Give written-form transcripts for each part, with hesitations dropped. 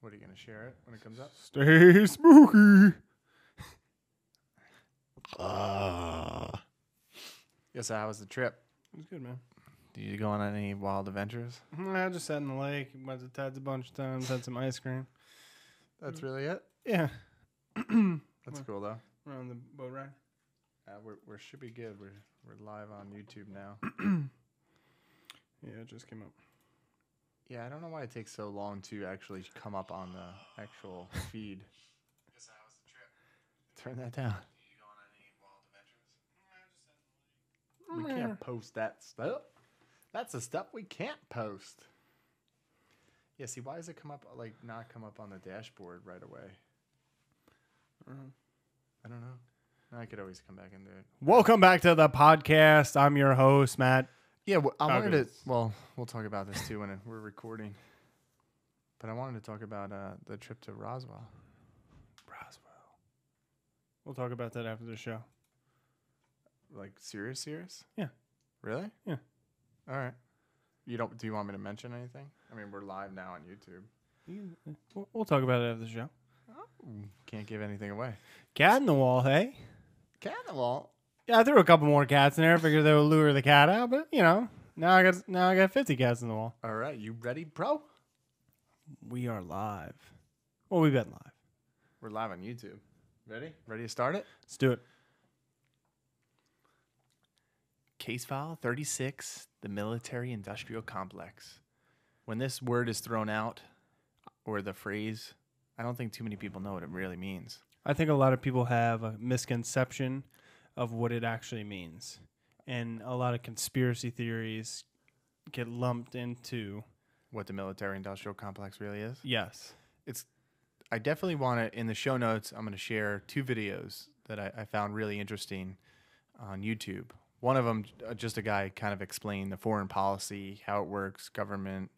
What are you going to share it when it comes up? Stay spooky. Yes, how was the trip? It was good, man. Did you go on any wild adventures? I just sat in the lake, went to Ted's a bunch of times, had some ice cream. That's really it? Yeah. That's cool, though. We're on the boat ride. We should be good. We're live on YouTube now. Yeah, it just came up. Yeah, I don't know why it takes so long to actually come up on the actual feed. Yes, how was the trip? Turn that down. Did you go on any wild adventures? We can't post that stuff. That's the stuff we can't post. Yeah, see, why does it come up, not come up on the dashboard right away? I don't know. I could always come back and do it. Welcome back to the podcast. I'm your host, Matt. Yeah, I wanted to. Well, we'll talk about this too when we're recording. But I wanted to talk about the trip to Roswell. We'll talk about that after the show. Like serious? Yeah. Really? Yeah. All right. Do you want me to mention anything? I mean, we're live now on YouTube. We'll talk about it after the show. Oh, can't give anything away. Cat in the wall, hey? Cat in the wall. Yeah, I threw a couple more cats in there. Figured they would lure the cat out, but now I got 50 cats in the wall. All right, you ready, bro? We are live. Well, we've been live. We're live on YouTube. Ready? Ready to start it? Let's do it. Case file 36, the military-industrial complex. When this word is thrown out, or the phrase, I don't think too many people know what it really means. I think a lot of people have a misconception of what it actually means. And a lot of conspiracy theories get lumped into What the military-industrial complex really is? yes. I definitely want to, in the show notes, I'm going to share 2 videos that I found really interesting on YouTube. One of them, just a guy kind of explained the foreign policy, how it works, government,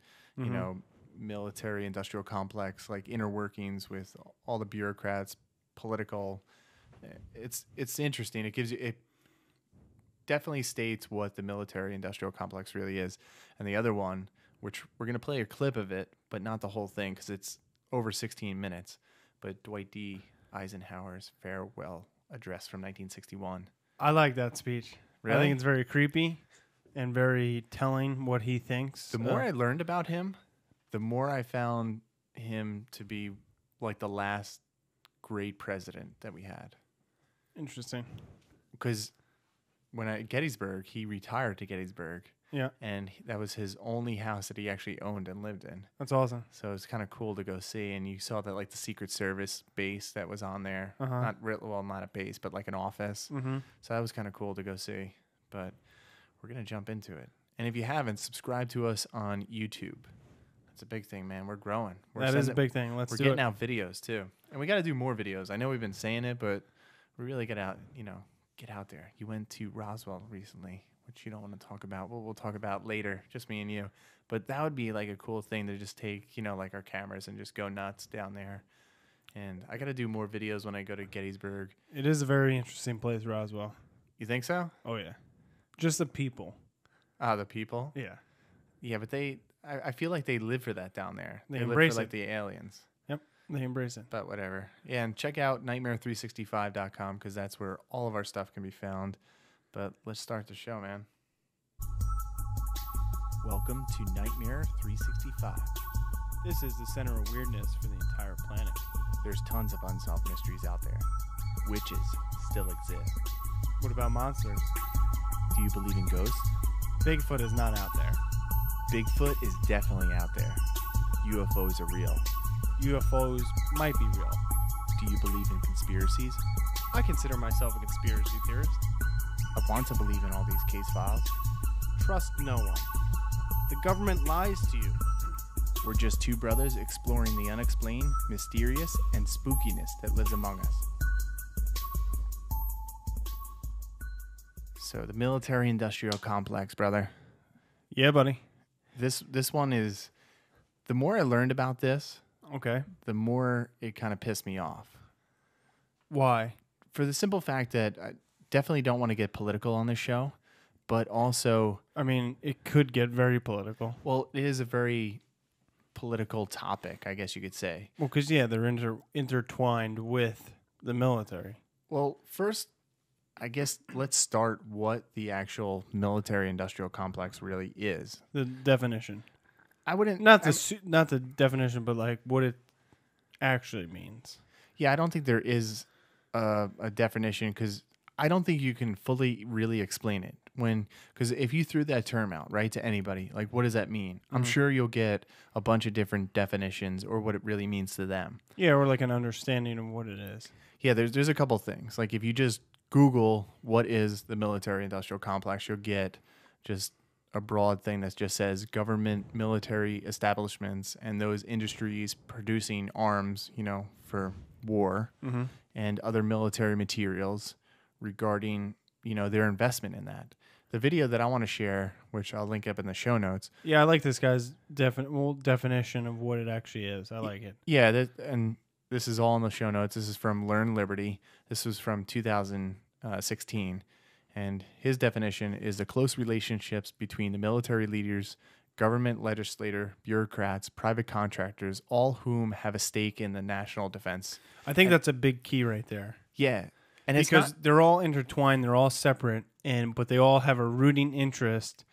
military industrial complex, like inner workings with all the bureaucrats, political. It's interesting. It definitely states what the military industrial complex really is. And the other one, which we're going to play a clip of it, but not the whole thing because it's over 16 minutes. But Dwight D. Eisenhower's farewell address from 1961. I like that speech. Really? I think it's very creepy and very telling what he thinks. The more I learned about him, the more I found him to be like the last great president that we had. Interesting. Because at Gettysburg, he retired to Gettysburg. Yeah. And that was his only house that he actually owned and lived in. That's awesome. So it's kind of cool to go see. And you saw that like the Secret Service base that was on there. Uh-huh. Not a base, but like an office. Mm-hmm. So that was kind of cool to go see. But we're going to jump into it. And if you haven't, subscribe to us on YouTube. That's a big thing, man. We're growing. That is a big thing. We're getting out videos too. And we got to do more videos. I know we've been saying it, but we really get out there. You went to Roswell recently, which you don't want to talk about. We'll talk about later, just me and you. But that would be like a cool thing to just take, like our cameras and just go nuts down there. And I got to do more videos when I go to Gettysburg. It is a very interesting place, Roswell. You think so? Oh, yeah. Just the people. Ah, the people? Yeah. Yeah, but I feel like they live for that down there. They live embrace for like it. the aliens. Yep. They embrace it. But whatever. Yeah, and check out nightmare365.com because that's where all of our stuff can be found. But let's start the show, man. Welcome to Nightmare 365. This is the center of weirdness for the entire planet. There's tons of unsolved mysteries out there. Witches still exist. What about monsters? Do you believe in ghosts? Bigfoot is not out there. Bigfoot is definitely out there. UFOs are real. UFOs might be real. Do you believe in conspiracies? I consider myself a conspiracy theorist. I want to believe in all these case files. Trust no one. The government lies to you. We're just 2 brothers exploring the unexplained, mysterious, and spookiness that lives among us. So the military-industrial complex, brother. Yeah, buddy. This one is, the more I learned about this, okay, the more it kind of pissed me off. Why? For the simple fact that I definitely don't want to get political on this show, but also... I mean, it could get very political. Well, it is a very political topic, I guess you could say. Well, because they're intertwined with the military. Well, first, I guess let's start what the actual military-industrial complex really is. The definition. I wouldn't not the definition, but like what it actually means. Yeah, I don't think there is a definition because I don't think you can fully really explain it. Because if you threw that term out, right, to anybody, like what does that mean? I'm sure you'll get a bunch of different definitions or what it really means to them. Yeah, or like an understanding of what it is. Yeah, there's a couple things. Like if you just Google what is the military-industrial complex, you'll get just a broad thing that just says government military establishments and those industries producing arms, for war and other military materials regarding, their investment in that. The video that I want to share, which I'll link up in the show notes. Yeah, I like this guy's definition of what it actually is. I like it. Yeah, and this is all in the show notes. This is from Learn Liberty. This was from 2016. And his definition is the close relationships between the military leaders, government legislator, bureaucrats, private contractors, all whom have a stake in the national defense. I think that's a big key right there. Yeah. And because they're all intertwined, they're all separate, but they all have a rooting interest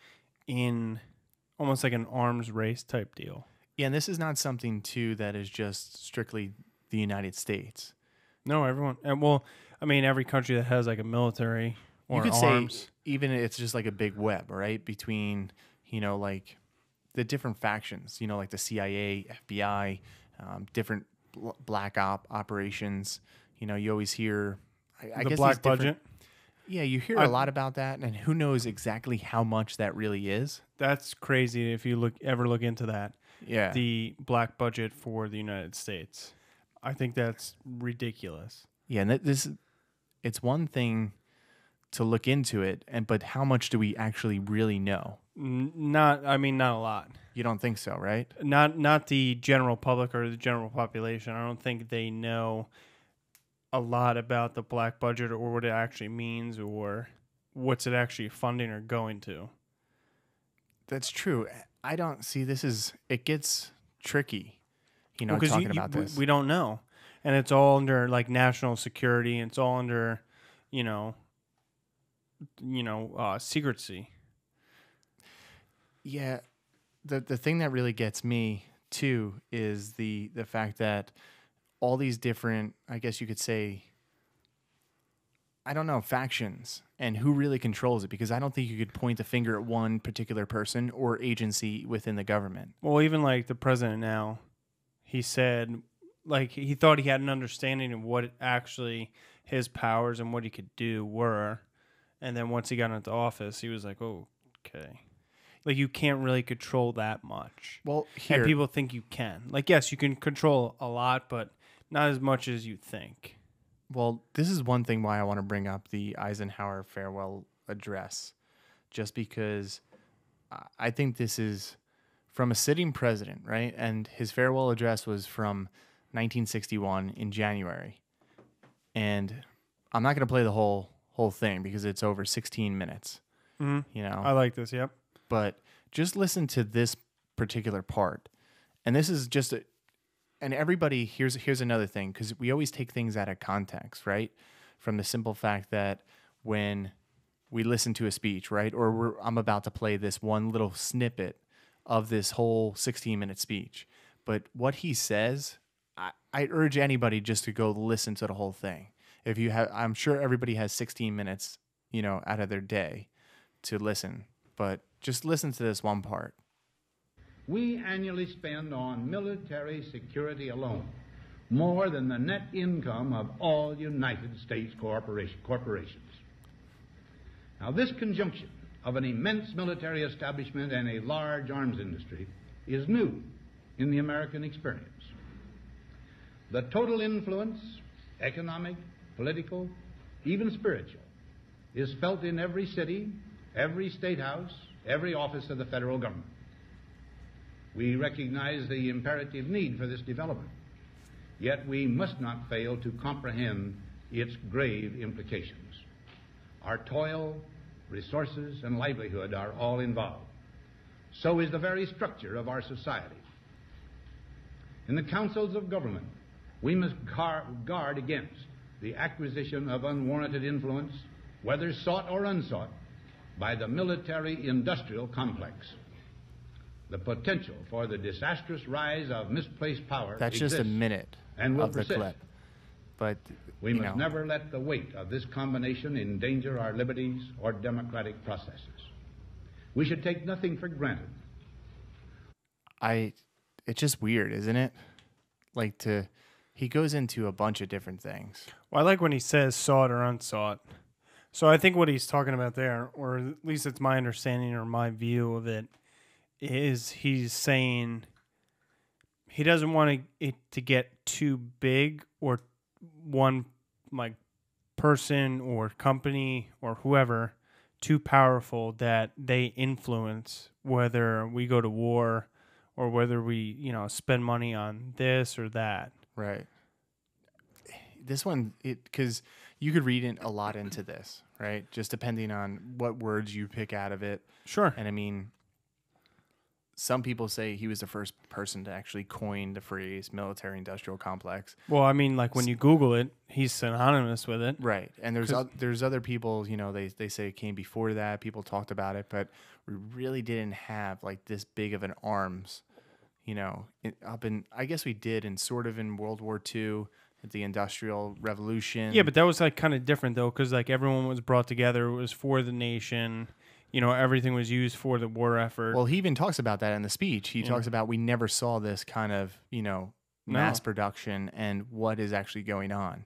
in almost like an arms race type deal. Yeah, and this is not something, too, that is just strictly the United States. No, everyone. Well, I mean, every country that has like a military or you could arms. Say even it's just like a big web, right, between, like the different factions, like the CIA, FBI, different black operations. You always hear... I the guess black budget. Yeah, you hear a lot about that, and who knows exactly how much that really is. That's crazy if you ever look into that. Yeah. The black budget for the United States. I think that's ridiculous. Yeah, and it's one thing to look into it, but how much do we actually really know? Not a lot. You don't think so, right? Not the general public or the general population. I don't think they know a lot about the black budget or what it actually means or what's it actually funding or going to. That's true. I don't see it gets tricky, talking about this. We don't know. And it's all under like national security. And it's all under, secrecy. Yeah. The thing that really gets me too is the fact that all these different, I guess you could say, I don't know, factions and who really controls it, because I don't think you could point the finger at one particular person or agency within the government. Well, even like the president now, he said like he thought he had an understanding of what actually his powers and what he could do were. And then once he got into office, he was like, oh, okay. Like, you can't really control that much. Well, and people think you can. Like, yes, you can control a lot, but not as much as you think. Well, this is one thing why I want to bring up the Eisenhower farewell address, just because I think this is from a sitting president, right? And his farewell address was from 1961 in January. And I'm not going to play the whole thing because it's over 16 minutes. Mm-hmm. I like this, yep. But just listen to this particular part. And this is just and everybody, here's another thing, because we always take things out of context, right? From the simple fact that when we listen to a speech, right, or I'm about to play this one little snippet of this whole 16-minute speech, but what he says, I urge anybody just to go listen to the whole thing. If you have, I'm sure everybody has 16 minutes, out of their day to listen, but just listen to this one part. We annually spend on military security alone more than the net income of all United States corporations. Now, this conjunction of an immense military establishment and a large arms industry is new in the American experience. The total influence, economic, political, even spiritual, is felt in every city, every state house, every office of the federal government. We recognize the imperative need for this development, yet we must not fail to comprehend its grave implications. Our toil, resources, and livelihood are all involved. So is the very structure of our society. In the councils of government, we must guard against the acquisition of unwarranted influence, whether sought or unsought, by the military-industrial complex. The potential for the disastrous rise of misplaced power That's exists just a minute and will of the persist. clip. But We must never let the weight of this combination endanger our liberties or democratic processes. We should take nothing for granted. It's just weird, isn't it? Like he goes into a bunch of different things. Well, I like when he says sought or unsought. So I think what he's talking about there, or at least it's my understanding or my view of it, is he's saying he doesn't want it to get too big, or one like person or company or whoever too powerful that they influence whether we go to war or whether we, spend money on this or that. Right. This one, because you could read a lot into this, right? Just depending on what words you pick out of it. Sure. And I mean, some people say he was the first person to actually coin the phrase military-industrial complex. Well, I mean, like when you Google it, he's synonymous with it. Right. And there's other people, they say it came before that. People talked about it, but we really didn't have like this big of an arms, I guess we did in World War II, at the Industrial Revolution. Yeah, but that was like kind of different though, because like everyone was brought together. It was for the nation. Everything was used for the war effort. Well, he even talks about that in the speech. He talks about we never saw this kind of, mass production and what is actually going on.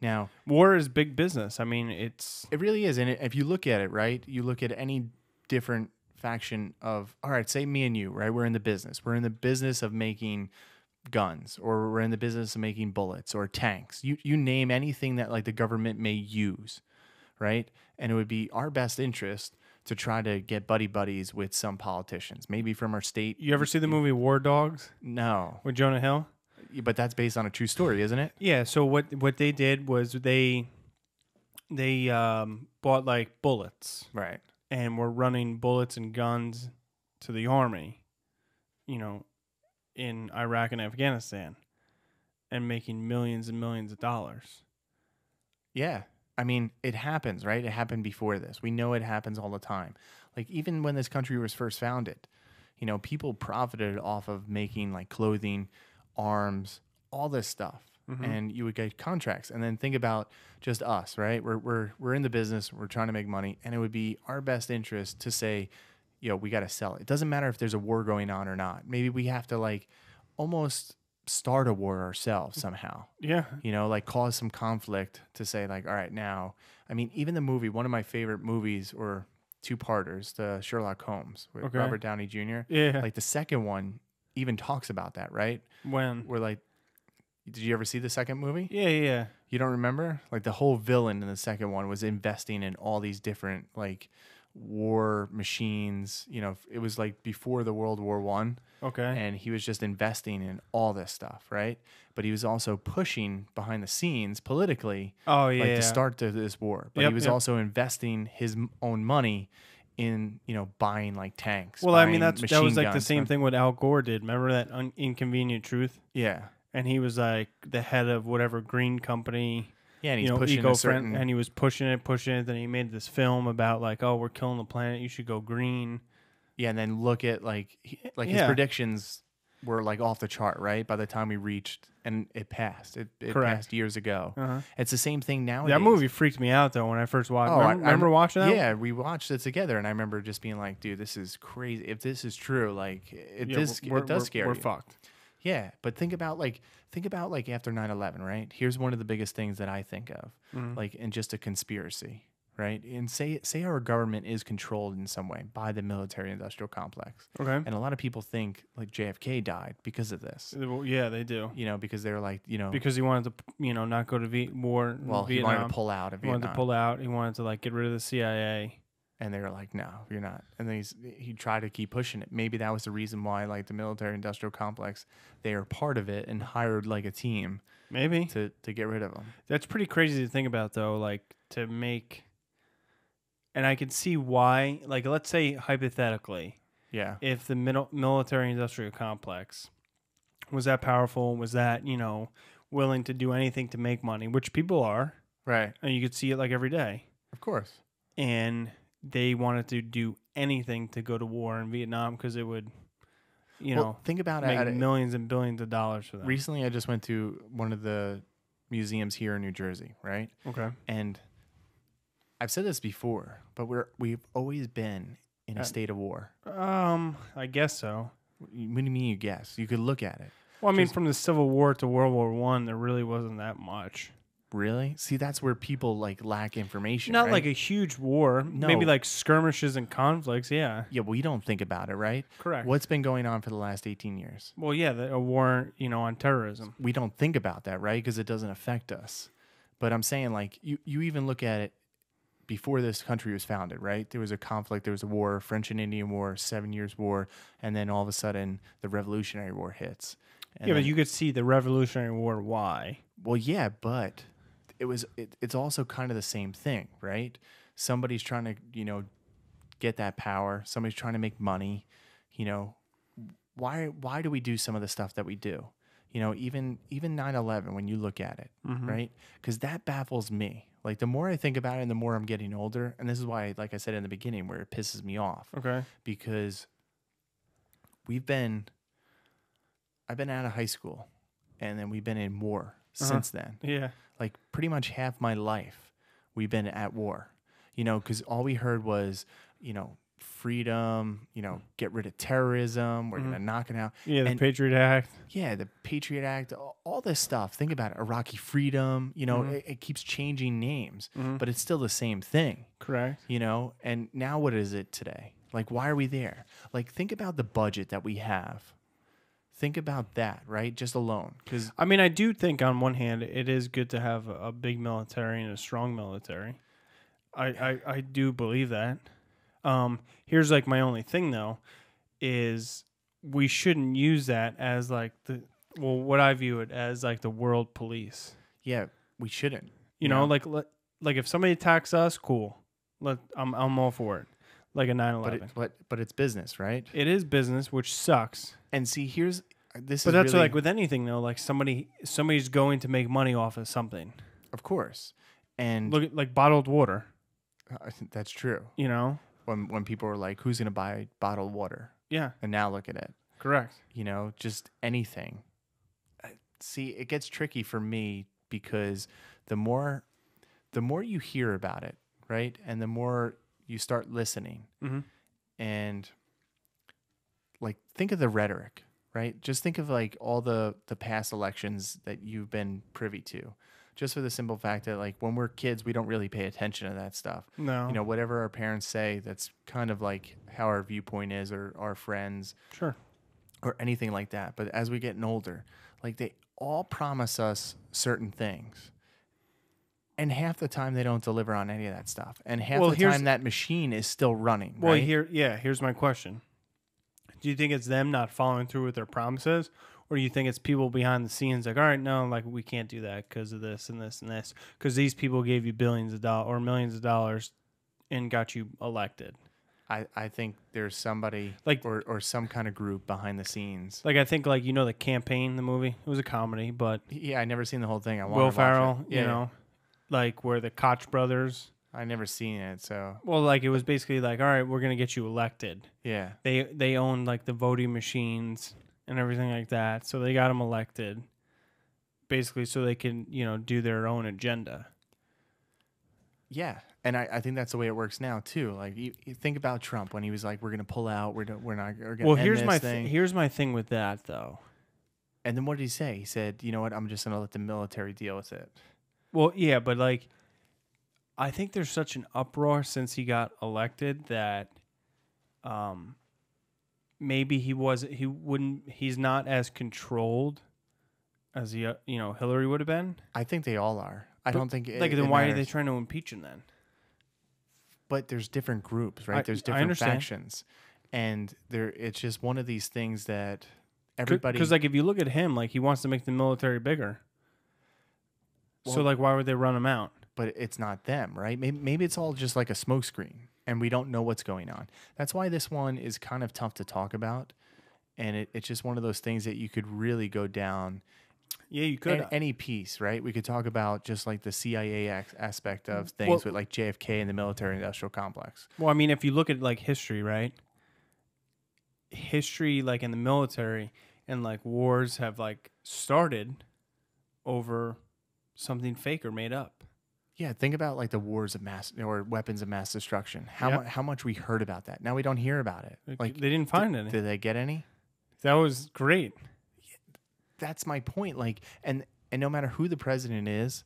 Now, war is big business. I mean, it really is. And if you look at it, right, you look at any different faction of, all right, say me and you, right, we're in the business. We're in the business of making guns, or we're in the business of making bullets or tanks. You name anything that like the government may use, right? And it would be our best interest to try to get buddies with some politicians, maybe from our state. You ever see the movie War Dogs? No. With Jonah Hill? But that's based on a true story, isn't it? Yeah, so what they did was they bought like bullets. Right. And were running bullets and guns to the army, in Iraq and Afghanistan, and making millions and millions of dollars. Yeah. I mean, it happens, right? It happened before this. We know it happens all the time. Like, even when this country was first founded, people profited off of making, like, clothing, arms, all this stuff. Mm-hmm. And you would get contracts. And then think about just us, right? We're in the business. We're trying to make money. And it would be our best interest to say, we got to sell it. It doesn't matter if there's a war going on or not. Maybe we have to, like, almost start a war ourselves somehow. Yeah. Like cause some conflict to say like, all right, now, I mean, even the movie, one of my favorite movies or two-parters, the Sherlock Holmes with Robert Downey Jr. Yeah. Like the second one even talks about that, right? When? We're like, did you ever see the second movie? Yeah. You don't remember? Like the whole villain in the second one was investing in all these different like war machines. It was like before the World War I. Okay. And he was just investing in all this stuff, right? But he was also pushing behind the scenes politically to start this war. But he was also investing his own money in, buying like tanks. Well, I mean, that was like guns, the same thing what Al Gore did. Remember that Inconvenient Truth? Yeah. And he was like the head of whatever green company. Yeah, and he's pushing a certain... And he was pushing it. Then he made this film about like, oh, we're killing the planet. You should go green. Yeah, and then look at his predictions were like off the chart, right? By the time we reached, and it passed. It passed years ago. Uh-huh. It's the same thing nowadays. That movie freaked me out though when I first watched it. Remember watching that? Yeah, we watched it together, and I remember just being like, dude, this is crazy. If this is true, like it does scare you. We're fucked. Yeah, but think about after 9/11, right? Here's one of the biggest things that I think of, like in just a conspiracy, right? And say our government is controlled in some way by the military-industrial complex. Okay. And a lot of people think like JFK died because of this. Yeah, they do. Because they're like, because he wanted to, not go to war. Well, Vietnam. he wanted to pull out of Vietnam. He wanted to pull out. He wanted to like get rid of the CIA. And they were like, no, you're not. And then he tried to keep pushing it. Maybe that was the reason why, like, the military-industrial complex, they are part of it and hired, like, a team. Maybe. To get rid of them. That's pretty crazy to think about, though, like, to make... And I can see why, like, let's say, hypothetically, yeah, if the military-industrial complex was that powerful, was that, willing to do anything to make money, which people are, Right. and you could see it like every day. Of course. And they wanted to do anything to go to war in Vietnam because it would, think about make it. millions and billions of dollars for them. Recently, I just went to one of the museums here in New Jersey, right? Okay. And I've said this before, but we've always been in a state of war. I guess so. What do you mean you guess? You could look at it. Well, I mean, from the Civil War to World War I, there really wasn't that much. Really? See, that's where people lack information. Not right? like a huge war. No. Maybe like skirmishes and conflicts. Yeah. Yeah, we don't think about it, right? Correct. What's been going on for the last 18 years? Well, yeah, a war, on terrorism. We don't think about that, right? Because it doesn't affect us. But I'm saying, you even look at it before this country was founded, right? There was a conflict, there was a war, French and Indian War, 7 Years War, and then all of a sudden the Revolutionary War hits. And But you could see the Revolutionary War. Why? Well, yeah, but it's also kind of the same thing, right? Somebody's trying to, get that power. Somebody's trying to make money. Why do we do some of the stuff that we do? Even 9/11, when you look at it, right? Because that baffles me. Like, the more I think about it and the more I'm getting older, and this is why, like I said in the beginning, where it pisses me off. Okay. Because I've been out of high school, and then we've been in war since then. Yeah. Like, pretty much half my life, we've been at war. Because all we heard was, freedom, get rid of terrorism. We're going to knock it out. Yeah, the And- Patriot Act. Yeah, the Patriot Act, all this stuff. Think about it. Iraqi freedom, it keeps changing names, but it's still the same thing, Correct. And now what is it today? Like, why are we there? Like, think about the budget that we have. Think about that, right? Just alone. Because I mean, I do think on one hand, it is good to have a big military and a strong military. I do believe that. Here's like my only thing though, is we shouldn't use that as like what I view it as like the world police. yeah, we shouldn't. You know, like if somebody attacks us, cool. I'm all for it. Like a 9/11. But it's business, right? It is business, which sucks. And see, But that's like with anything though. Like somebody's going to make money off of something. of course, and Look at like bottled water. I think that's true. When People are like, who's gonna buy bottled water? yeah, And now look at it. correct. Just anything. See, it gets tricky for me because the more you hear about it, right, and the more you start listening, and like think of the rhetoric, right? Just think of like all the past elections that you've been privy to, just for the simple fact that like when we're kids, we don't really pay attention to that stuff. No, Whatever our parents say, that's kind of like how our viewpoint is, or our friends, sure. or anything like that. But as we get older, like they all promise us certain things. And half the time they don't deliver on any of that stuff. And half the time that machine is still running. Well, right? here's my question. Do you think it's them not following through with their promises? Or do you think it's people behind the scenes like, all right, no, like we can't do that because of this and this and this. Because these people gave you billions of dollars or millions of dollars and got you elected. I think there's somebody Like- or some kind of group behind the scenes. Like I think like, The Campaign, the movie. It was a comedy, but Yeah, I never seen the whole thing. I want Will to watch Ferrell, it. Yeah, like where the Koch brothers. I never seen it, so Well, like it was basically like, all right, we're gonna get you elected. yeah. They own like the voting machines and everything like that, so they got them elected, basically, so they can do their own agenda. Yeah, and I think that's the way it works now too. Like you think about Trump when he was like, "We're going to pull out. We're not. We're going to." Well, end here's this my thing. here's my thing with that though. And then what did he say? He said, "You know what? I'm just going to let the military deal with it." Well, yeah, but like, I think there's such an uproar since he got elected that, maybe he's not as controlled as Hillary would have been. I think they all are. I don't think Like, it then why are they matters. trying to impeach him then? But there's different groups, right? There's I different understand. factions, and it's just one of these things that everybody. Because like if you look at him, like he wants to make the military bigger. So Well- like, why would they run him out? but it's not them, right? Maybe it's all just like a smokescreen, and we don't know what's going on. That's why this one is kind of tough to talk about, And it's just one of those things that you could really go down Yeah, you could. any piece, right? We could talk about just like the CIA aspect of things with like JFK and the military-industrial complex. Well, I mean, if you look at like history, right? History, like in the military and like wars have like started over something fake or made up. Yeah, think about like the wars of mass or weapons of mass destruction. Yep. How much we heard about that. Now we don't hear about it. Like They didn't find any. Did they get any? That was great. That's my point. Like, and no matter who the president is,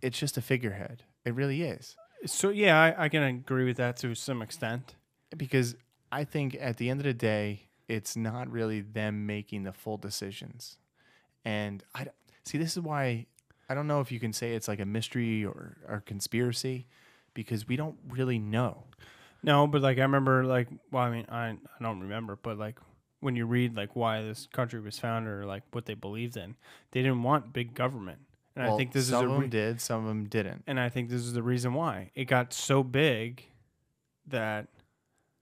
it's just a figurehead. It really is. So yeah, I can agree with that to some extent. Because I think at the end of the day, it's not really them making the full decisions. And see, this is why I don't know if you can say it's like a mystery or conspiracy, because we don't really know. No, but like I remember, like, well, I mean, I don't remember, but like when you read like why this country was founded or like what they believed in, they didn't want big government. And Well, I think this some is of them did, some of them didn't. And I think this is the reason why it got so big that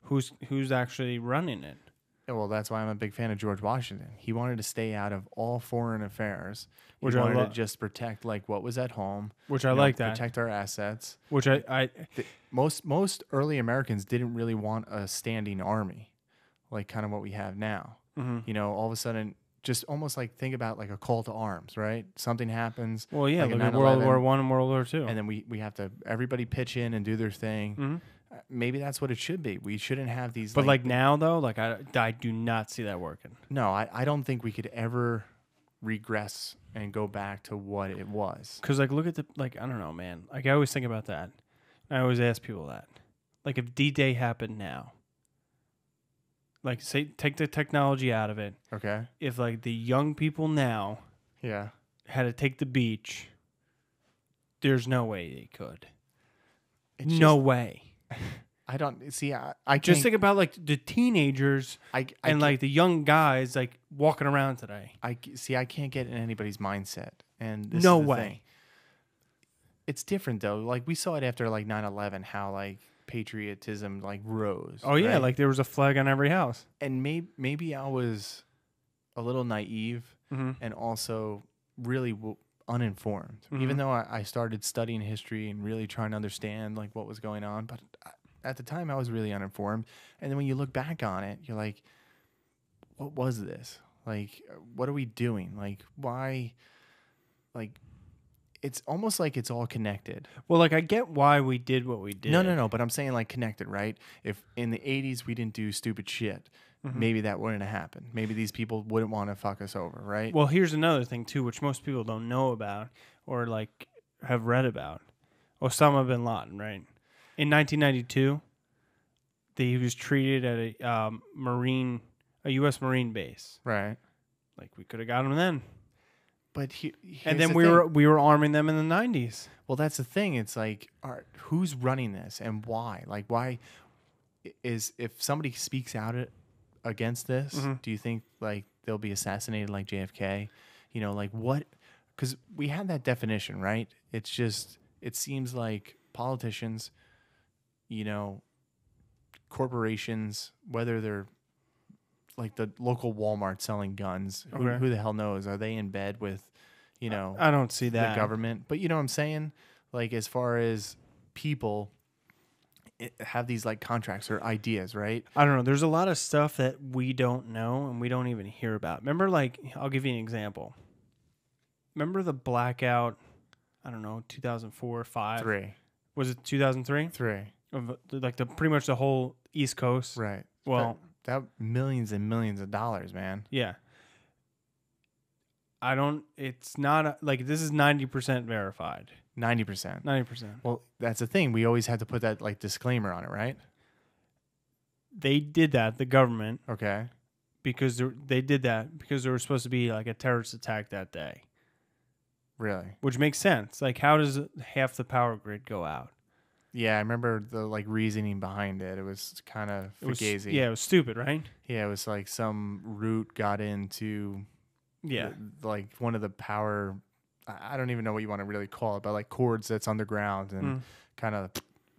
who's actually running it. Well, that's why I'm a big fan of George Washington. He wanted to stay out of all foreign affairs. He Which I wanted lo- to just protect like what was at home. Which I you know, like that. Protect our assets. Which Most early Americans didn't really want a standing army, like kind of what we have now. You know, all of a sudden, just almost like think about like a call to arms, right? Something happens. well, yeah, like look a at World 9/11, War I and World War II. and then we have to everybody pitch in and do their thing. Maybe that's what it should be. We shouldn't have these. But like now though, like I do not see that working. No, I don't think we could ever regress and go back to what it was. Because like look at the like I don't know, man. Like I always think about that. I always ask people that. Like if D-Day happened now, like say take the technology out of it. Okay. If like the young people now Yeah. had to take the beach, there's no way they could. It's No just- way. I don't see. I Just can't- think about like the teenagers I and like the young guys like walking around today. I can't get in anybody's mindset, and this No is the way. thing. It's different though. Like we saw it after like 9/11, how like patriotism like rose. Oh yeah, right? like there was a flag on every house. and maybe I was a little naive and also really uninformed, even though I started studying history and really trying to understand like what was going on. But at the time, I was really uninformed. And then when you look back on it, you're like, what was this? Like, what are we doing? Like, why? Like, it's almost like it's all connected. Well, like I get why we did what we did. No. But I'm saying like connected, right? If in the 80s we didn't do stupid shit, maybe that wouldn't have happened. Maybe these people wouldn't want to fuck us over, right? Well, here's another thing too, which most people don't know about or like have read about. Osama bin Laden, right? In 1992, he was treated at a U.S. Marine base. Right. Like we could have got him then, But and then we were arming them in the 90s. Well, that's the thing. It's like, all right, who's running this and why? Like, why is if somebody speaks out against this, do you think like they'll be assassinated like JFK? You know, like what? Because we had that definition, right? It's just it seems like politicians, you know, corporations, whether they're like the local Walmart selling guns, who the hell knows? Are they in bed with, you know, I don't see the that. government? But you know what I'm saying? Like as far as people have these like contracts or ideas, right? I don't know. There's a lot of stuff that we don't know and we don't even hear about. Remember, like, I'll give you an example. Remember the blackout, I don't know, 2004 or 5? 3. Was it 2003? 3. Of like pretty much the whole East Coast. Right. Well, that millions and millions of dollars, man. yeah. It's not, like, this is 90% verified. 90%. 90%. Well, that's the thing. We always had to put that like disclaimer on it, right? They did that, the government, Okay. because they did that because there was supposed to be like a terrorist attack that day. Really? Which makes sense. Like, how does half the power grid go out? Yeah, I remember the like reasoning behind it. It was kind of fugazi. It was stupid, right? Yeah, it was like some root got into Yeah. like one of the power. I don't even know what you want to really call it, but like cords that's underground and kind of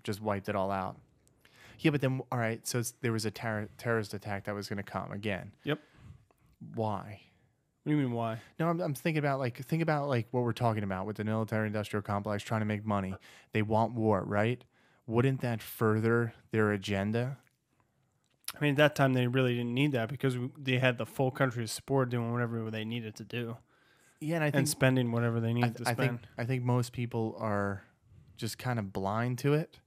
just wiped it all out. Yeah, but then all right, so there was a terrorist attack that was going to come again. Yep. Why? What do you mean why? No, I'm thinking about like what we're talking about with the military-industrial complex trying to make money. They want war, right? Wouldn't that further their agenda? I mean, at that time they really didn't need that because they had the full country's support doing whatever they needed to do. Yeah, and I think and spending whatever they needed to spend. I think most people are just kind of blind to it.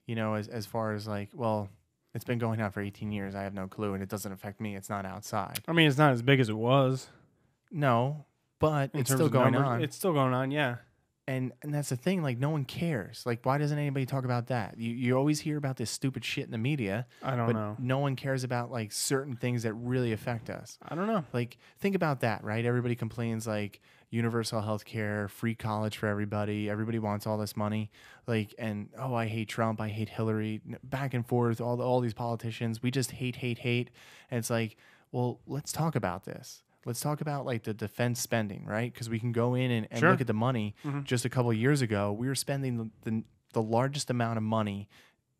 You know, as far as like, well, it's been going on for 18 years. I have no clue, and it doesn't affect me. It's not outside. I mean, it's not as big as it was. No, but In it's terms still of going numbers. on. It's still going on, yeah. And that's the thing. Like, no one cares. Like, why doesn't anybody talk about that? You always hear about this stupid shit in the media. I don't but know. no one cares about like certain things that really affect us. I don't know. Like, think about that, right? Everybody complains like universal health care, free college for everybody. Everybody wants all this money. Like, and oh, I hate Trump. I hate Hillary. Back and forth, all these politicians. We just hate. And it's like, well, let's talk about this. Let's talk about like the defense spending, right? Because we can go in and Sure. look at the money. Just a couple of years ago, we were spending the largest amount of money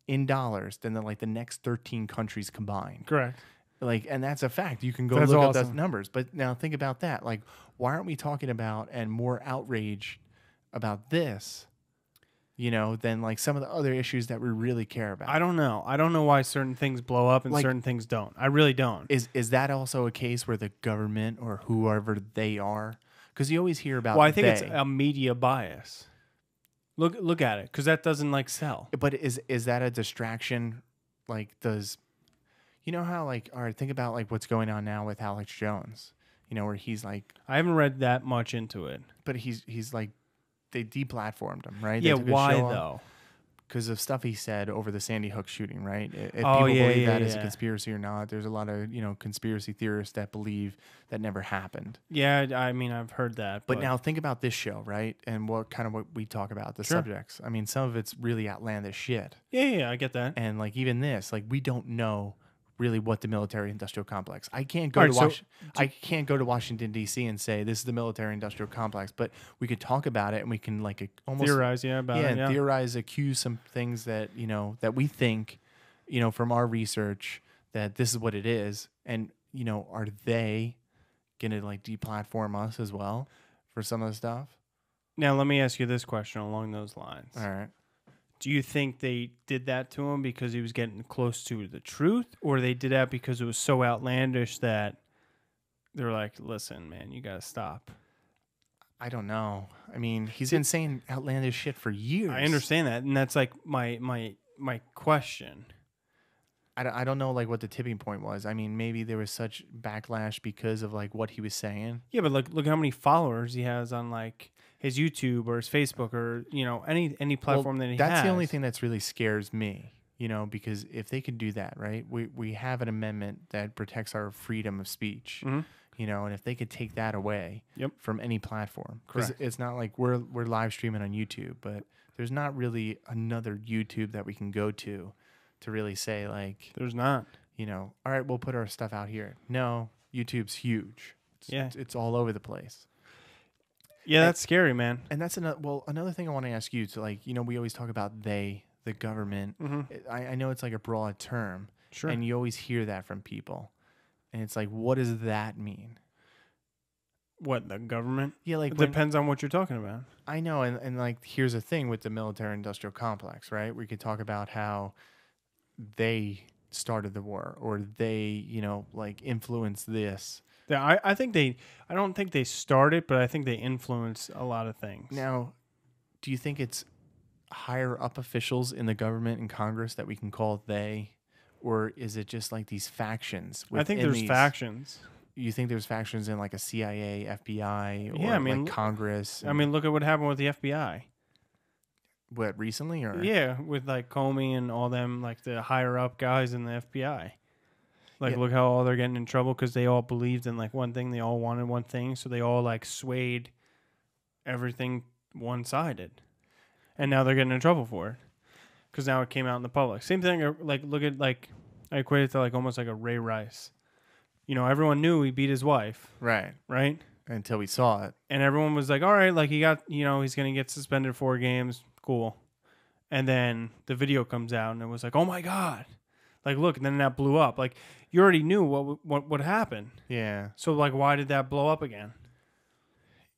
in dollars than the next 13 countries combined. Correct. Like, and that's a fact. You can go That's look up awesome. those numbers. But now think about that. Like, why aren't we talking about and more outrage about this, you know, than like some of the other issues that we really care about? I don't know. I don't know why certain things blow up and Like- certain things don't. I really don't. Is that also a case where the government or whoever they are? Because you always hear about Well, I think they. it's a media bias. Look at it, because that doesn't like sell. But is that a distraction? Like, does you know how like, all right, think about like what's going on now with Alex Jones, you know, where he's like, I haven't read that much into it. but he's like, they deplatformed him, right? Yeah, why though? Because of stuff he said over the Sandy Hook shooting, right? If Oh, people yeah, believe yeah, that is a yeah. conspiracy or not, there's a lot of, you know, conspiracy theorists that believe that never happened. Yeah, I mean, I've heard that. But now think about this show, right? And what we talk about, the Sure. subjects. I mean, some of it's really outlandish shit. Yeah, I get that. And like even this, like we don't know really what the military-industrial complex. I can't go All to right, so I can't go to Washington D.C. and say this is the military-industrial complex, but we could talk about it and we can like almost Theorize, about it. and Yeah. theorize, accuse some things that you know that we think, you know, from our research that this is what it is, and you know, are they gonna like deplatform us as well for some of the stuff? Now, let me ask you this question along those lines. All right. Do you think they did that to him because he was getting close to the truth, or they did that because it was so outlandish that they were like, listen, man, you got to stop? I don't know. I mean, he's been saying outlandish shit for years. I understand that, and that's like my question. I don't know like what the tipping point was. I mean, maybe there was such backlash because of like what he was saying. Yeah, but look how many followers he has on like his YouTube or his Facebook or, you know, any platform that he has. That's the only thing that's really scares me, you know, because if they could do that, right? We have an amendment that protects our freedom of speech, you know, and if they could take that away from any platform, because Correct. it's not like we're live streaming on YouTube, but there's not really another YouTube that we can go to really say like, There's not. you know, all right, we'll put our stuff out here. No, YouTube's huge. It's all over the place. Yeah, that's scary, man. And that's another thing I want to ask you. So, like, you know, we always talk about the government. I know it's like a broad term. Sure. And you always hear that from people. And it's like, what does that mean? What, the government? Yeah, like, It depends on what you're talking about. I know. And like, here's the thing with the military-industrial complex, right? We could talk about how they started the war or they, you know, like, influenced this. Yeah, I don't think they started, but I think they influence a lot of things. Now, do you think it's higher up officials in the government and Congress that we can call they, or is it just like these factions? I think there's factions. You think there's factions in like a CIA, FBI, or Yeah, I mean, like Congress? I mean, look at what happened with the FBI. What, recently or? Yeah, with like Comey and all them, like the higher up guys in the FBI. Like, look how all they're getting in trouble because they all believed in like one thing. They all wanted one thing. So they all like swayed everything one-sided. And now they're getting in trouble for it because now it came out in the public. Same thing, like, look at, like, I equate it to like almost like a Ray Rice. You know, everyone knew he beat his wife. Right. Right? Until we saw it. And everyone was like, all right, like, he got, you know, he's going to get suspended 4 games. Cool. And then the video comes out and it was like, oh my God. Like, look, and then that blew up. Like, you already knew what would happen. Yeah. So like, why did that blow up again?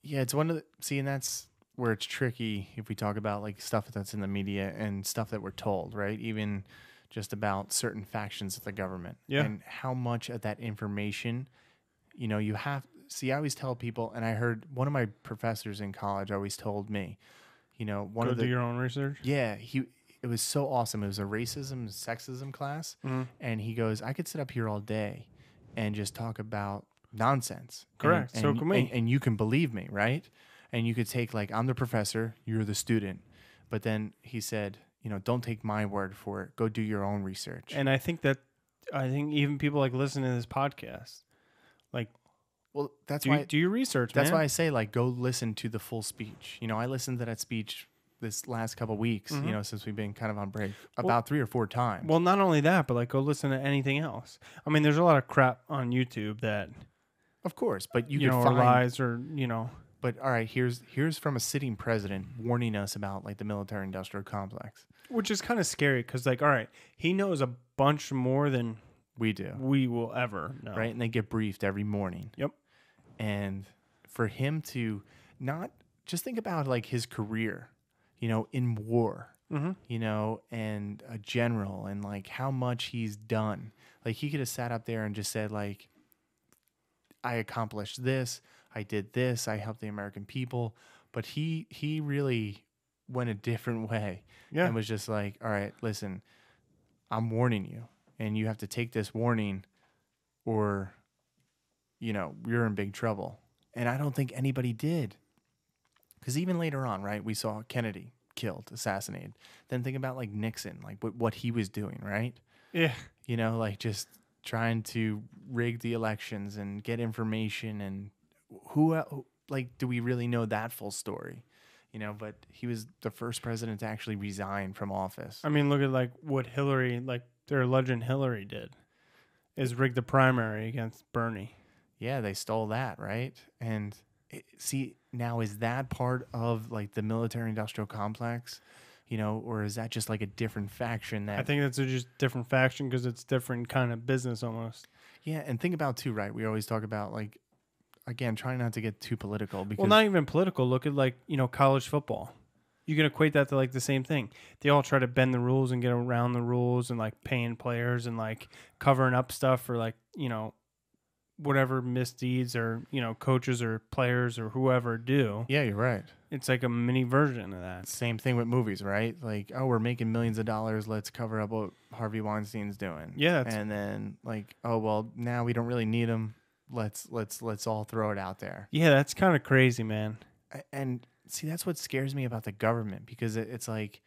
Yeah, it's one of the and that's where it's tricky if we talk about like stuff that's in the media and stuff that we're told, right? Even just about certain factions of the government. Yeah. And how much of that information, you have see, I always tell people, and I heard one of my professors in college always told me, one of the do your own research. Yeah, it was so awesome. It was a racism, sexism class, and he goes, I could sit up here all day and just talk about nonsense. Correct. And, So can we. and you can believe me, right? And you could take like, I'm the professor, you're the student. But then he said, don't take my word for it. Go do your own research. And I think even people like listening to this podcast, like, well, that's do, why do your research. That's man. why I say like go listen to the full speech. I listened to that speech this last couple of weeks, since we've been kind of on break about 3 or 4 times. Well, not only that, but like go listen to anything else. I mean, there's a lot of crap on YouTube that, of course, but you can can or find lies or But all right, here's from a sitting president warning us about like the military-industrial complex. Which is kind of scary because, like, all right, he knows a bunch more than we do. We will ever know. Right, and they get briefed every morning. Yep. And for him to not just think about like his career, in war, and a general, and like how much he's done. Like he could have sat up there and just said like, I accomplished this, I did this, I helped the American people. But he really went a different way. Yeah. And was just like, all right, listen, I'm warning you, and you have to take this warning or, you're in big trouble. And I don't think anybody did. Because even later on, right, we saw Kennedy killed, assassinated. Then think about like Nixon, like what he was doing, right? Yeah. Like just trying to rig the elections and get information. And who like, do we really know that full story? But he was the first president to actually resign from office. I mean, look at like what Hillary, like their legend Hillary did, is rig the primary against Bernie. Yeah, they stole that, right? And see, now is that part of like the military-industrial complex, or is that just like a different faction? That I think that's just different faction because it's different kind of business almost. Yeah, and think about too, right? We always talk about like, again, trying not to get too political. Because, well, not even political. Look at like college football. You can equate that to like the same thing. They all try to bend the rules and get around the rules and like paying players and like covering up stuff for like whatever misdeeds or coaches or players or whoever do. Yeah, you're right. It's like a mini version of that. Same thing with movies, right? Like, oh, we're making millions of dollars, let's cover up what Harvey Weinstein's doing. Yeah, and then like, oh well, now we don't really need him. Let's all throw it out there. Yeah, that's kind of crazy, man. And see, that's what scares me about the government, because it's like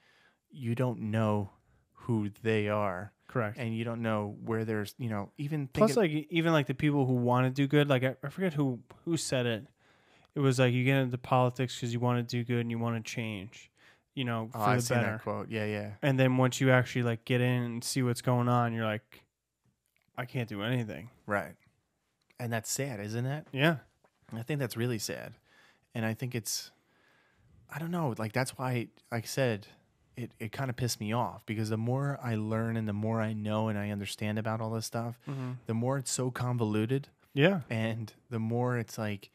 you don't know who they are. Correct. And you don't know where there's, even plus like even like the people who want to do good, like I forget who said it. It was like you get into politics because you want to do good and you want to change, for I've the seen better. that quote. Yeah. And then once you actually like get in and see what's going on, you're like, I can't do anything. Right. And that's sad, isn't it? Yeah. I think that's really sad. And I think I don't know, like that's why, like I said, it kind of pissed me off, because the more I learn and the more I know and I understand about all this stuff, the more it's so convoluted. Yeah. And the more it's like,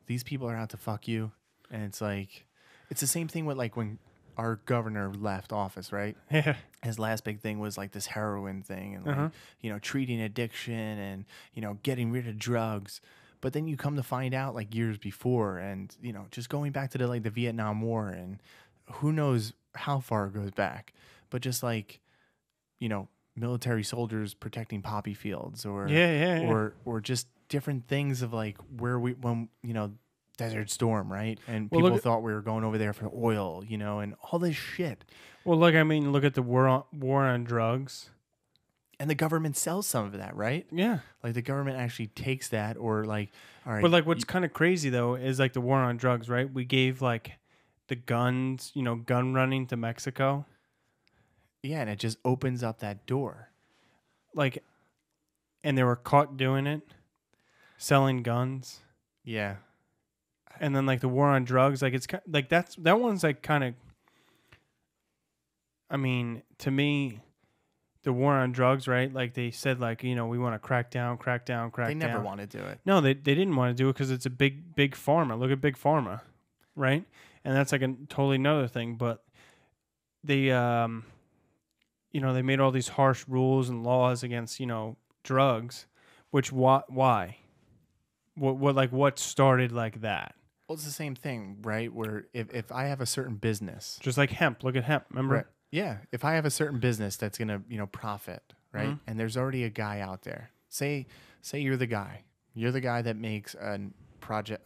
these people are out to fuck you. And it's like, it's the same thing with like when our governor left office, right? Yeah. His last big thing was like this heroin thing and like, treating addiction and, getting rid of drugs. But then you come to find out like years before and, just going back to the Vietnam War and who knows how far it goes back, but just like, military soldiers protecting poppy fields or or just different things of like when Desert Storm, right? And people thought we were going over there for oil, and all this shit. Well, look at the war on drugs. And the government sells some of that, right? Yeah. Like the government actually takes that, or like, all right. But like what's kind of crazy though is like the war on drugs, right? We gave like the guns, gun running to Mexico. Yeah, and it just opens up that door. Like, and they were caught doing it, selling guns. Yeah. And then like the war on drugs, like it's like that one's like kind of. I mean, to me, the war on drugs, right? Like they said, like, we want to crack down. They never want to do it. No, they didn't want to do it because it's a big pharma. Look at big pharma, right? And that's like a totally another thing. But they, they made all these harsh rules and laws against, drugs, which why? What started like that? Well, it's the same thing, right? Where if I have a certain business, Just like hemp. Look at hemp. Remember? right? Yeah, if I have a certain business that's gonna profit, right? Mhm. And there's already a guy out there. Say you're the guy. You're the guy that makes a project,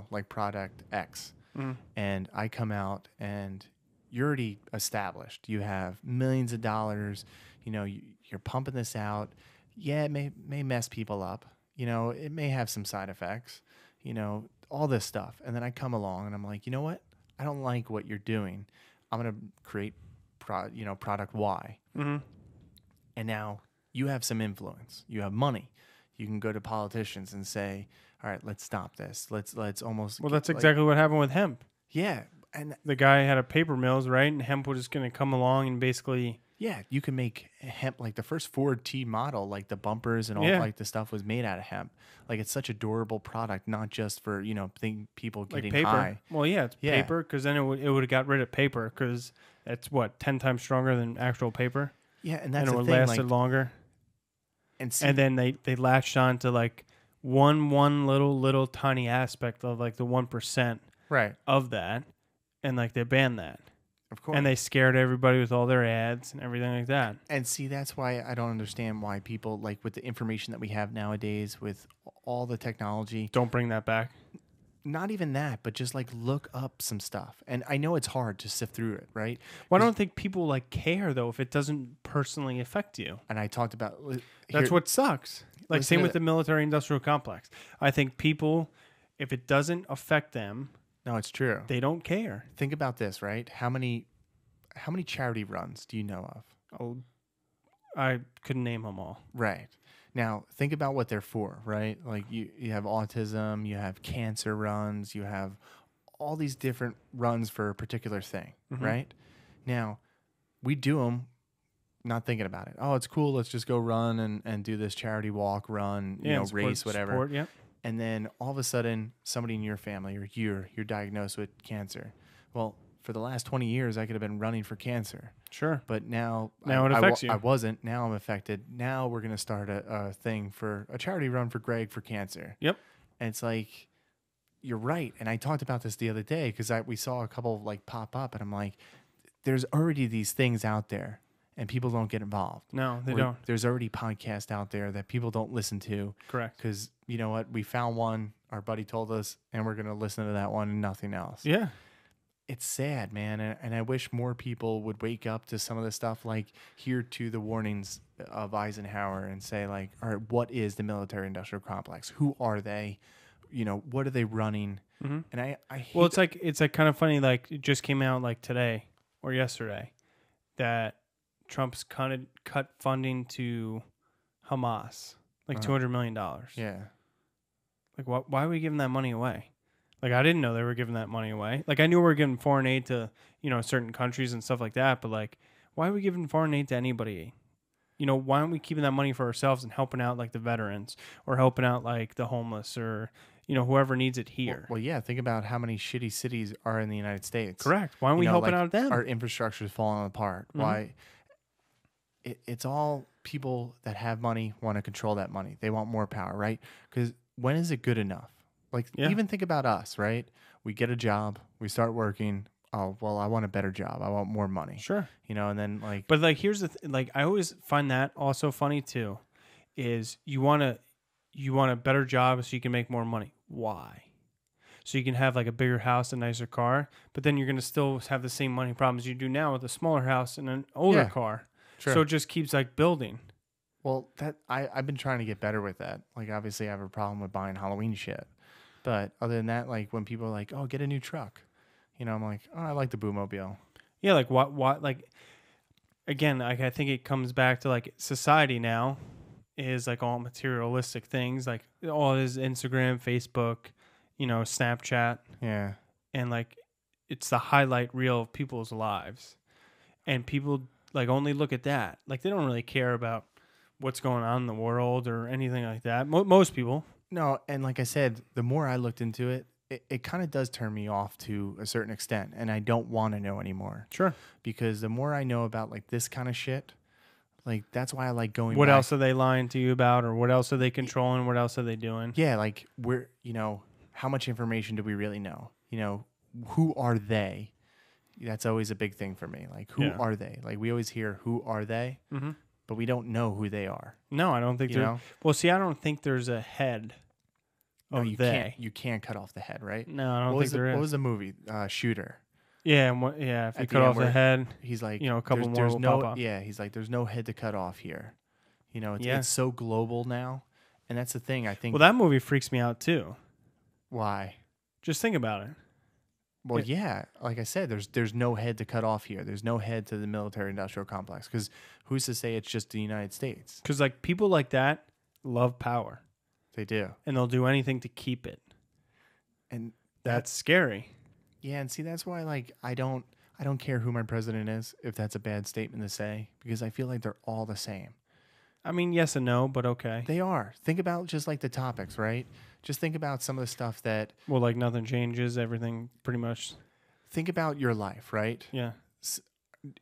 like product X, Mhm. and I come out and you're already established. You have millions of dollars. You're pumping this out. Yeah, it may mess people up. It may have some side effects. All this stuff. And then I come along and I'm like, you know what? I don't like what you're doing. I'm gonna create product Y. Mm-hmm. And now you have some influence. You have money. You can go to politicians and say, all right, let's stop this. Let's almost. Well, that's exactly what happened with hemp. Yeah. And The guy had a paper mills, right? And hemp was just going to come along and basically. yeah, you can make hemp, like the first Ford T model, like the bumpers and all Yeah. like the stuff was made out of hemp. Like it's such a durable product, not just for, people Like getting paper. high. Well, yeah, it's Yeah. paper because then it would have got rid of paper because that's 10 times stronger than actual paper. Yeah, and And that's it the would thing. lasted Like, longer. and see, And then they latched on to like one little tiny aspect of like the 1% right, of that. And like they banned that. of course. And they scared everybody with all their ads and everything like that. And see, that's why I don't understand why people, like with the information that we have nowadays, with all the technology, Don't bring that back. not even that, but just like look up some stuff. And I know it's hard to sift through it, right? Well, I don't think people like care though if it doesn't personally affect you. And I talked about That's what sucks. Like listen same to with the- the military industrial complex. I think people, if it doesn't affect them, No, it's true. they don't care. Think about this, right? How many charity runs do you know of? Oh, I couldn't name them all. Right. Now, think about what they're for, right? Like you have autism, you have cancer runs, you have all these different runs for a particular thing, Mhm. right? Now, we do them not thinking about it. Oh, it's cool. Let's just go run and do this charity walk, run, Yeah, and support- race, whatever. support, yeah. And then all of a sudden, somebody in your family or you're diagnosed with cancer. Well, for the last 20 years, I could have been running for cancer. Sure. But now Now it affects you. I wasn't. Now I'm affected. Now we're going to start a thing for a charity run for Greg for cancer. Yep. And it's like, you're right. And I talked about this the other day because we saw a couple like pop up and I'm like, there's already these things out there and people don't get involved. No, they Or don't. There's already podcasts out there that people don't listen to Correct. because you know what? We found one, our buddy told us, and we're going to listen to that one and nothing else. Yeah. It's sad, man, and I wish more people would wake up to some of the stuff, like hear to the warnings of Eisenhower and say, like, all right, what is the military-industrial complex? Who are they? What are they running? Mm-hmm. And I hate Well, it's like kind of funny. Like it just came out like today or yesterday that Trump's cut funding to Hamas, like $200 million. yeah, Like why are we giving that money away? Like I didn't know they were giving that money away. Like I knew we were giving foreign aid to certain countries and stuff like that, but like why are we giving foreign aid to anybody? Why aren't we keeping that money for ourselves and helping out like the veterans or helping out like the homeless or whoever needs it here? well, yeah. Think about how many shitty cities are in the United States. Correct. Why aren't we helping out them? Our infrastructure is falling apart. Mhm. Why? It's all people that have money want to control that money. They want more power, right? Because when is it good enough? Like, Yeah. even think about us, right? We get a job, we start working. Oh, well, I want a better job. I want more money. Sure. And then like, But like here's the like I always find that also funny too, is you want a better job so you can make more money. Why? So you can have like a bigger house, a nicer car, but then you're gonna still have the same money problems you do now with a smaller house and an older Yeah. car. Sure. So it just keeps like building. well, that I've been trying to get better with that. Like, obviously, I have a problem with buying Halloween shit. But other than that, like when people are like, "Oh, get a new truck," I'm like, "Oh, I like the Boomobile." Yeah, like what like again, like I think it comes back to like society now is like all materialistic things, like all is Instagram, Facebook, Snapchat. Yeah. And like it's the highlight reel of people's lives, and people like only look at that. Like they don't really care about what's going on in the world or anything like that. Most people. No, and like I said, the more I looked into it, it kind of does turn me off to a certain extent, and I don't want to know anymore. Sure. Because the more I know about like this kind of shit, like that's why I like going What back. else are they lying to you about, or what else are they controlling? What else are they doing? Yeah, like how much information do we really know? Who are they? That's always a big thing for me. Like, who are they? Like, we always hear, who are they? Mm-hmm. But we don't know who they are. No, I don't think You know? Well, see, I don't think there's a head No, of you they. can't cut off the head, right? No, I don't think there is. What was the movie? Shooter. Yeah, and if you At the cut end off the where head, He's like, a couple more there's will no, pop up. Yeah, he's like, there's no head to cut off here. It's, Yeah. it's so global now. And that's the thing, I think. Well, that movie freaks me out too. Why? Just think about it. Well, yeah, like I said, there's no head to cut off here. There's no head to the military-industrial complex, because who's to say it's just the United States? Because like people like that love power, They do. and they'll do anything to keep it. And That's scary. yeah, and see, that's why like I don't care who my president is, if that's a bad statement to say, because I feel like they're all the same. I mean, yes and no, but okay. They are. Think about just like the topics, right? Just think about some of the stuff that. Well, like nothing changes. Everything pretty much. Think about your life, right? Yeah.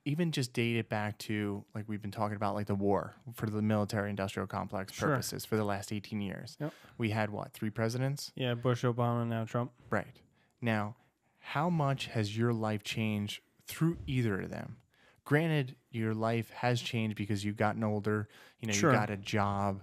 Even just date it back to like we've been talking about, like the war for the military-industrial complex purposes for the last 18 years. Yep. We had what, 3 presidents? Yeah, Bush, Obama, now Trump. Right. Now, how much has your life changed through either of them? Granted, your life has changed because you've gotten older, Sure. you got a job,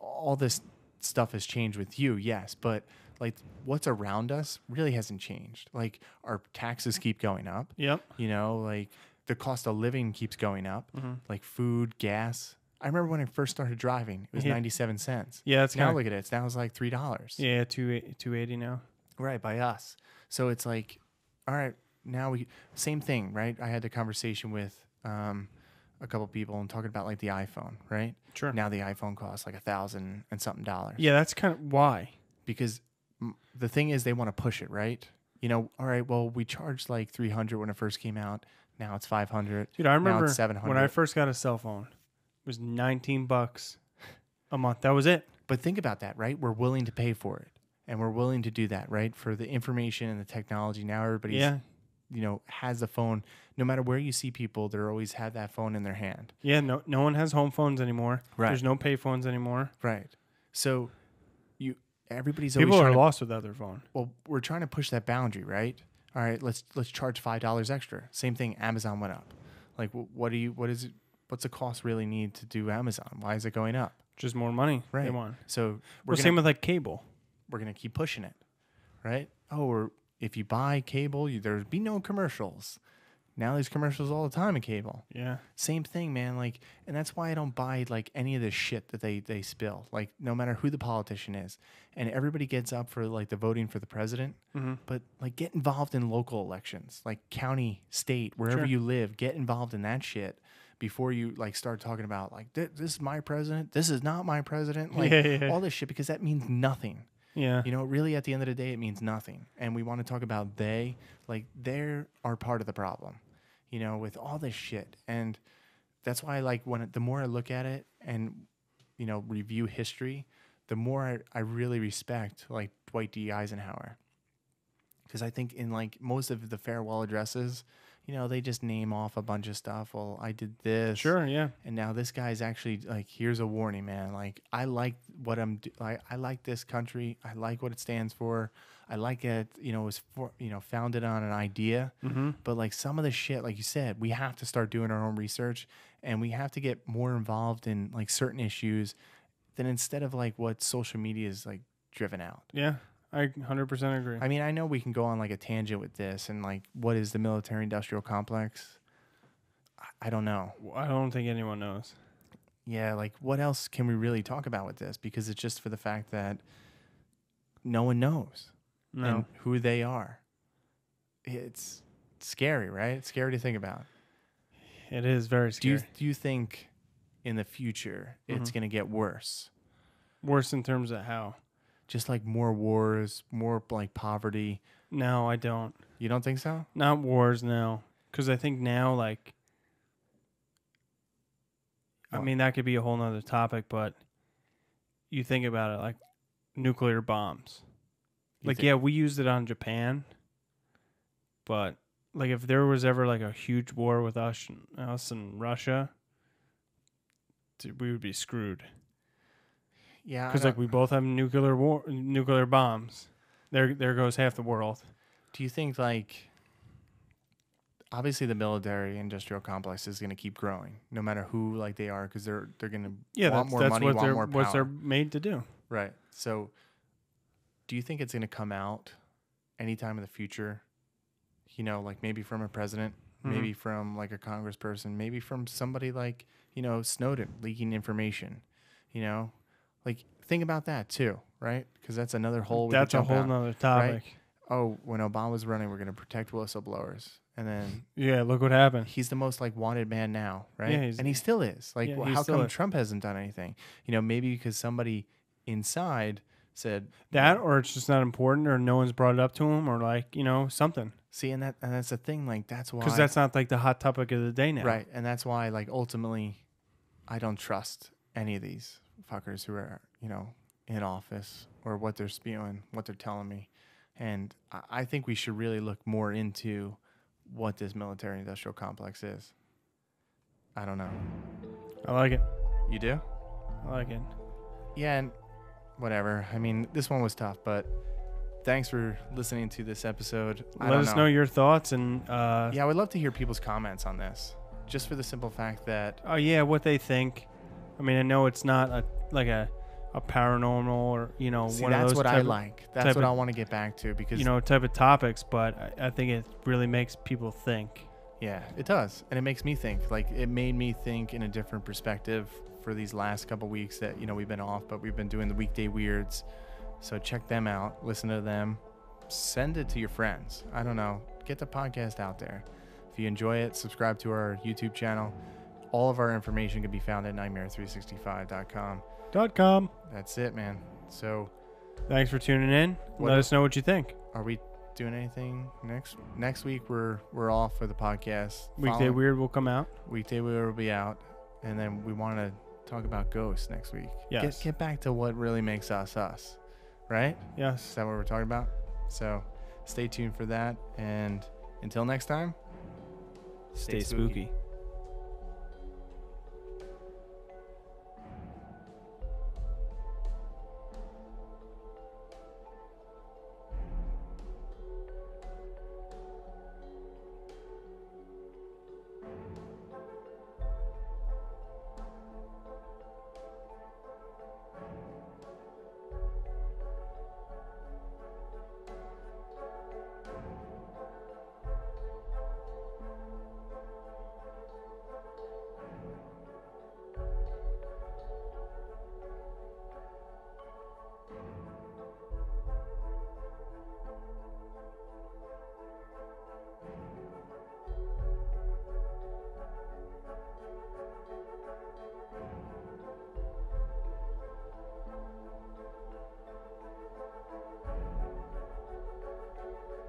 all this stuff has changed with you, yes, but like what's around us really hasn't changed. Like our taxes keep going up, Yep. like the cost of living keeps going up, Mm-hmm. like food, gas. I remember when I first started driving, it was Yeah. 97 cents. Yeah, that's Now kinda, look at it, it's now it's like $3. yeah, 280 now. Right, by us. So it's like, all right, now same thing, right? I had the conversation with a couple people and talking about like the iPhone, right? Sure. Now the iPhone costs like $1,000 and something. Yeah, that's kind of why. Because the thing is, they want to push it, right? All right, well, we charged like $300 when it first came out. Now it's $500. Dude, I remember now it's $700. when I first got a cell phone, it was $19 a month. That was it. But think about that, right? We're willing to pay for it, and we're willing to do that, right? For the information and the technology. Now everybody's, has the phone. No matter where you see people, they always have that phone in their hand. Yeah, no one has home phones anymore. Right. There's no pay phones anymore. Right. So everybody's People always are lost without their phone. well, we're trying to push that boundary, right? All right, let's charge $5 extra. Same thing, Amazon went up. Like, what's the cost really need to do Amazon? Why is it going up? Just more money they Right. want. So Same with like cable. we're gonna keep pushing it, right? Oh, or if you buy cable, there'd be no commercials. Now there's commercials all the time in cable. Yeah. Same thing, man. Like, and that's why I don't buy like any of the shit that they spill. Like, no matter who the politician is, and everybody gets up for like the voting for the president, Mm-hmm. but like get involved in local elections, like county, state, wherever Sure. you live. Get involved in that shit before you like start talking about like this is my president, this is not my president, like Yeah. all this shit, because that means nothing. Yeah. Really, at the end of the day, it means nothing. And we want to talk about they are part of the problem, with all this shit. And that's why, like, the more I look at it and, review history, the more I really respect, like, Dwight D. Eisenhower. Because I think in, like, most of the farewell addresses, they just name off a bunch of stuff. Well, I did this. Sure, yeah. And now this guy's actually like, here's a warning, man. Like, I like what I like this country. I like what it stands for. I like it. It was founded on an idea. Mm-hmm. But like some of the shit, like you said, we have to start doing our own research, and we have to get more involved in like certain issues than instead of like what social media is like driven out. Yeah. I 100% agree. I mean, I know we can go on like a tangent with this and like, what is the military industrial complex? I don't know. I don't think anyone knows. Yeah, like what else can we really talk about with this? Because it's just for the fact that no one knows and who they are. It's scary, right? It's scary to think about. It is very scary. Do you think in the future it's going to get worse? Worse in terms of how? Just like more wars, more like poverty. No, I don't. You don't think so? Not wars, no. Because I think now, like, I mean, that could be a whole nother topic, but you think about it, like nuclear bombs. Like, yeah, we used it on Japan, but like if there was ever like a huge war with us and Russia, we would be screwed. Yeah, because like we both have nuclear bombs. There goes half the world. Do you think like obviously the military industrial complex is going to keep growing no matter who like they are because they're going to want more money, want more power. What they're made to do. Right. So do you think it's going to come out anytime in the future? You know, like maybe from a president, maybe from like a congressperson, maybe from somebody like, you know, Snowden leaking information, you know, like think about that too, right? Because that's another whole. That's a whole nother topic. Right? Oh, when Obama was running, we're going to protect whistleblowers. And then yeah, look what happened. He's the most like wanted man now, right? Yeah, and he still is. Like, yeah, well, how come Trump hasn't done anything? You know, maybe because somebody inside said that, or it's just not important, or no one's brought it up to him, or like, you know, something. See, and that's the thing. Like, that's why, because that's not like the hot topic of the day now, right? And that's why, like, ultimately, I don't trust any of these fuckers who are, you know, in office or what they're spewing, what they're telling me. And I think we should really look more into what this military industrial complex is. I don't know. I like it. You do? I like it. Yeah, and whatever. I mean, this one was tough, but thanks for listening to this episode. Let us know your thoughts, and yeah, I would love to hear people's comments on this, just for the simple fact that what they think. I mean, I know it's not a paranormal or, you know, see, one of those. That's what I like. That's what I want to get back to, because, you know, type of topics, but I think it really makes people think. Yeah, it does. And it makes me think. Like, it made me think in a different perspective for these last couple weeks that, you know, we've been off, but we've been doing the Weekday Weirds. So check them out, listen to them, send it to your friends. I don't know, get the podcast out there. If you enjoy it, subscribe to our YouTube channel. All of our information can be found at nightmare365.com. That's it, man. So thanks for tuning in. Let us know what you think. Are we doing anything next week? We're off for the podcast. Weekday Weird will come out. Weekday Weird will be out, and then we want to talk about ghosts next week. Yes. Get back to what really makes us, right? Yes. Is that what we're talking about? So stay tuned for that, and until next time, stay spooky.